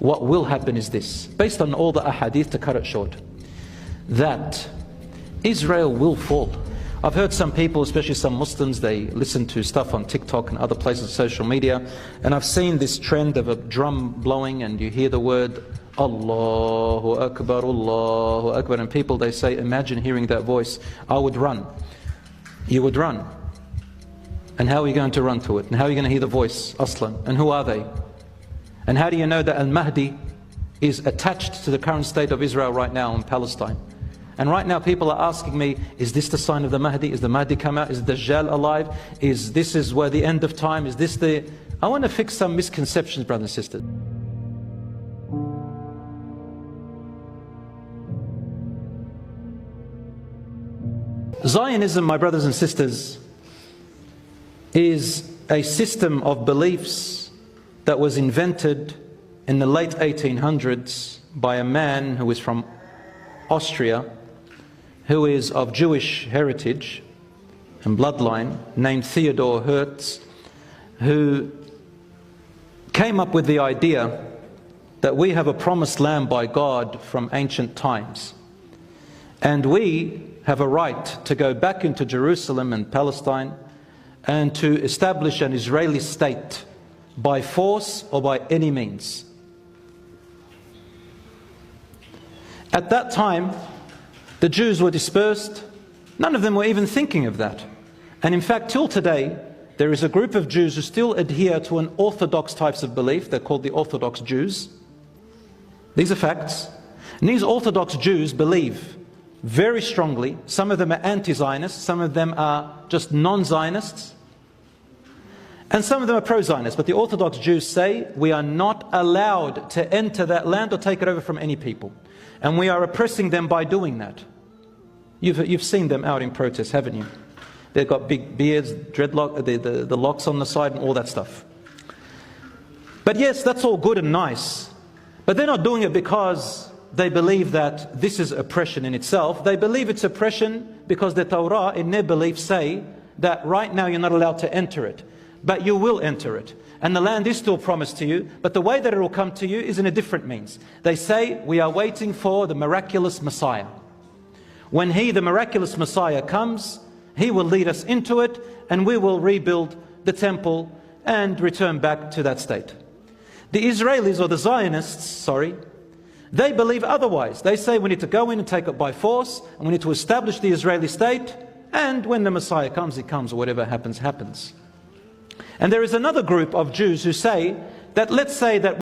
what will happen is this, based on all the ahadith, to cut it short, that Israel will fall. I've heard some people, especially some Muslims, they listen to stuff on TikTok and other places of social media, and I've seen this trend of a drum blowing and you hear the word Allahu Akbar, Allahu Akbar, and people, they say, imagine hearing that voice. I would run. You would run. And how are you going to run to it? And how are you going to hear the voice, Aslan? And who are they? And how do you know that Al-Mahdi is attached to the current state of Israel right now in Palestine? And right now people are asking me, is this the sign of the Mahdi? Is the Mahdi come out? Is the Dajjal alive? Is this where the end of time? Is this the... I want to fix some misconceptions, brothers and sisters. Zionism, my brothers and sisters, is a system of beliefs that was invented in the late 1800s by a man who is from Austria, who is of Jewish heritage and bloodline, named Theodor Herz, who came up with the idea that we have a promised land by God from ancient times, and we have a right to go back into Jerusalem and Palestine and to establish an Israeli state by force or by any means. At that time, the Jews were dispersed. None of them were even thinking of that. And in fact, till today, there is a group of Jews who still adhere to an orthodox types of belief. They're called the Orthodox Jews. These are facts. And these Orthodox Jews believe very strongly, some of them are anti-Zionists, some of them are just non-Zionists, and some of them are pro-Zionists. But the Orthodox Jews say we are not allowed to enter that land or take it over from any people. And we are oppressing them by doing that. You've seen them out in protest, haven't you? They've got big beards, dreadlock, the locks on the side and all that stuff. But yes, that's all good and nice. But they're not doing it because they believe that this is oppression in itself. They believe it's oppression because the Torah, in their belief, say that right now you're not allowed to enter it. But you will enter it. And the land is still promised to you, but the way that it will come to you is in a different means. They say, we are waiting for the miraculous Messiah. When He, the miraculous Messiah, comes, He will lead us into it, and we will rebuild the temple and return back to that state. The Israelis, or the Zionists, they believe otherwise. They say we need to go in and take it by force, and we need to establish the Israeli state, and when the Messiah comes, He comes, or whatever happens, happens. And there is another group of Jews who say that, let's say that